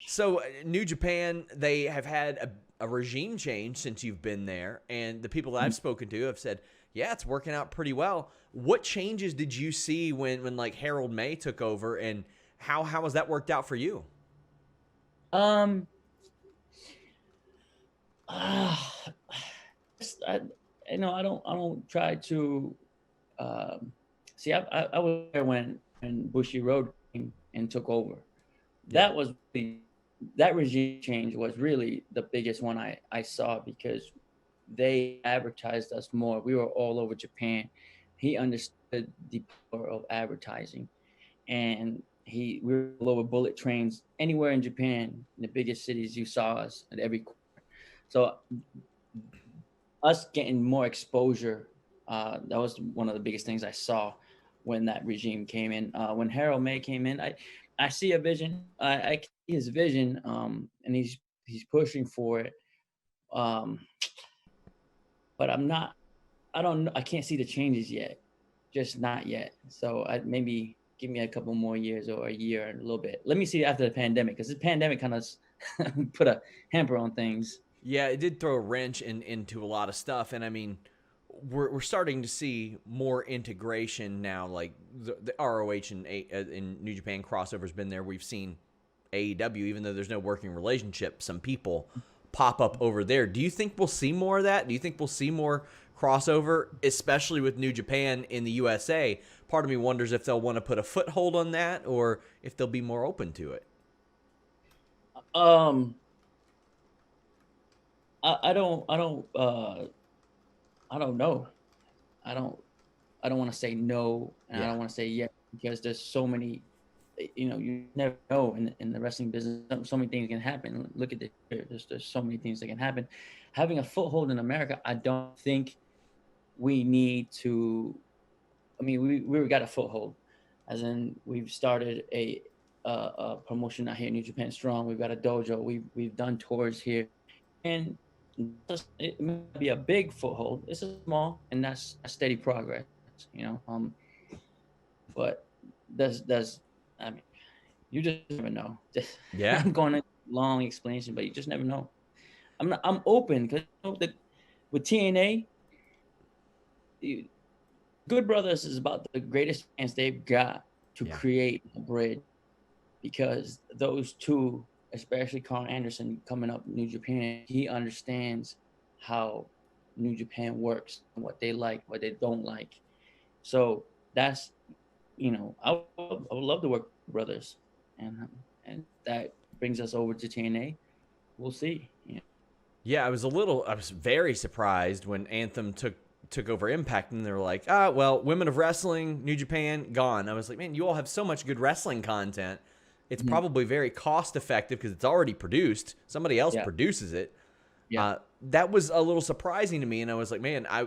So New Japan, they have had a regime change since you've been there, and the people that I've spoken to have said, yeah, it's working out pretty well. What changes did you see when like Harold May took over, and how has that worked out for you? Um, uh, I, I don't try to um, see. I was there when Bushy Road came and took over. Yeah. That was that regime change was really the biggest one I saw because they advertised us more. We were all over Japan. He understood the power of advertising, and we were all over bullet trains anywhere in Japan. In the biggest cities, you saw us at every. So us getting more exposure, that was one of the biggest things I saw when that regime came in. When Harold May came in, I see a vision. I see his vision, and he's pushing for it. Um, but I'm not. I don't. I can't see the changes yet, just not yet. So I maybe give me a couple more years or a year and a little bit. Let me see after the pandemic because the pandemic kind of put a hamper on things. Yeah, it did throw a wrench into a lot of stuff, and I mean, we're starting to see more integration now. Like the ROH and in New Japan crossover's been there. We've seen AEW, even though there's no working relationship, some people pop up over there. Do you think we'll see more of that? Do you think we'll see more crossover, especially with New Japan in the USA? Part of me wonders if they'll want to put a foothold on that or if they'll be more open to it. Um, I don't know. I don't I don't want to say no, and I Yeah. don't want to say yes because there's so many. You never know in the wrestling business. So many things can happen. Look at this. There's so many things that can happen. Having a foothold in America, I don't think we need to. I mean, we got a foothold, as in we've started a promotion out here in New Japan Strong. We've got a dojo. We've done tours here, and it might be a big foothold. It's a small, and that's a steady progress. You know, but there's I mean, you just never know. Yeah. I'm going a long explanation, but you just never know. I'm open because with TNA, Good Brothers is about the greatest chance they've got to Yeah. create a bridge because those two, especially Carl Anderson coming up New Japan, he understands how New Japan works, what they like, what they don't like. So that's I would love to work with brothers, and that brings us over to TNA. We'll see. Yeah. Yeah, I was very surprised when Anthem took over Impact and they were like, well, Women of Wrestling, New Japan, gone. I was like, man, you all have so much good wrestling content. It's Mhm. probably very cost effective because it's already produced. Somebody else Yeah. produces it. Yeah. That was a little surprising to me, and I was like, man, I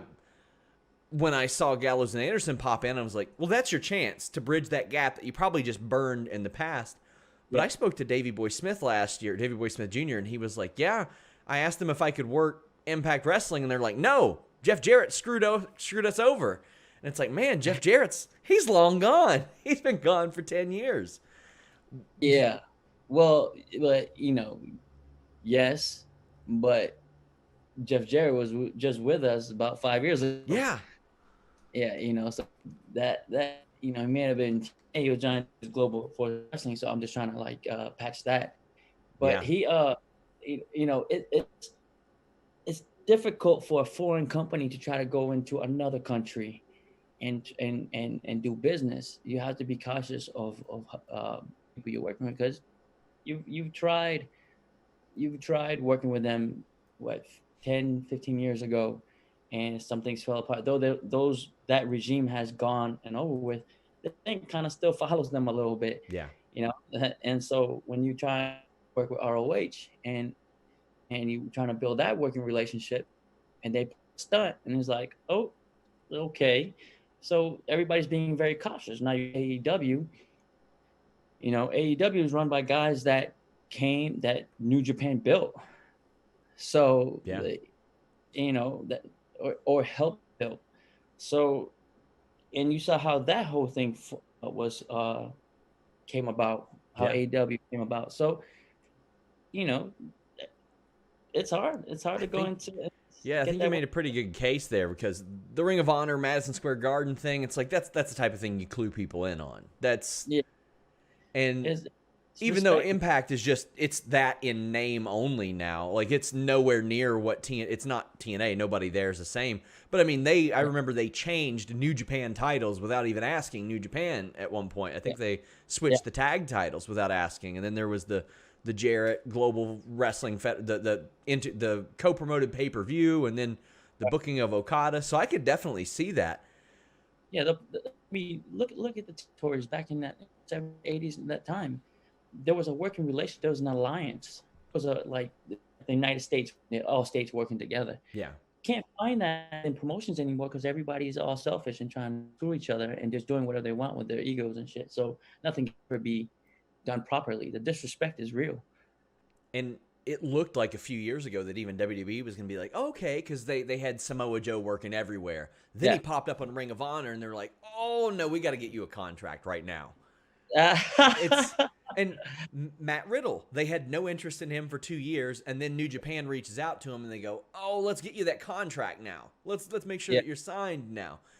when I saw Gallows and Anderson pop in, I was like, well, that's your chance to bridge that gap that you probably just burned in the past. But Yeah. I spoke to Davey Boy Smith last year, Davey Boy Smith Jr., and he was like, yeah, I asked them if I could work Impact Wrestling, and they're like, no, Jeff Jarrett screwed us over. And it's like, man, Jeff Jarrett's, he's long gone. He's been gone for 10 years. Yeah. Well, but yes, but Jeff Jarrett was just with us about 5 years ago. Yeah, Yeah, so that he may have been he was trying to global for wrestling, so I'm just trying to like patch that. But yeah, he it's difficult for a foreign company to try to go into another country and do business. You have to be cautious of people you're working with because you've tried working with them what 10, 15 years ago, and some things fell apart. Though that regime has gone and over with, the thing kind of still follows them a little bit, yeah. you know. And so when you try to work with ROH and you trying to build that working relationship, and they stunt, and it's like, oh, okay. So everybody's being very cautious now. AEW, AEW is run by guys that New Japan built. So Yeah. that or help build. So and you saw how that whole thing was came about, how Yeah. AEW came about. So you know, it's hard. It's hard I to go think into Yeah, I get think you that. made a pretty good case there because the Ring of Honor Madison Square Garden thing, it's like that's the type of thing you clue people in on. That's Yeah, and it's even though respect. Impact is just it's that in name only now. Like it's nowhere near what it's not TNA, nobody there's the same. But I mean I Yeah, remember they changed New Japan titles without even asking New Japan at one point. I yeah, think they yeah, switched the tag titles without asking. And then there was the Jarrett Global Wrestling the co-promoted pay-per-view and then the booking of Okada. So I could definitely see that. yeah. I mean, look at the territories back in that 80s. That time, there was a working relation. There was an alliance. It was a like the United States, all states working together. Yeah. Can't find that in promotions anymore because everybody's all selfish and trying to screw each other and just doing whatever they want with their egos and shit. So nothing can ever be done properly. The disrespect is real. And it looked like a few years ago that even WWE was going to be like, okay, because they had Samoa Joe working everywhere. Then he Yeah. popped up on Ring of Honor, and they're like, oh no, we got to get you a contract right now. It's and Matt Riddle, they had no interest in him for 2 years, and then New Japan reaches out to him, and they go, oh, let's get you that contract now. Let's make sure Yeah. that you're signed now.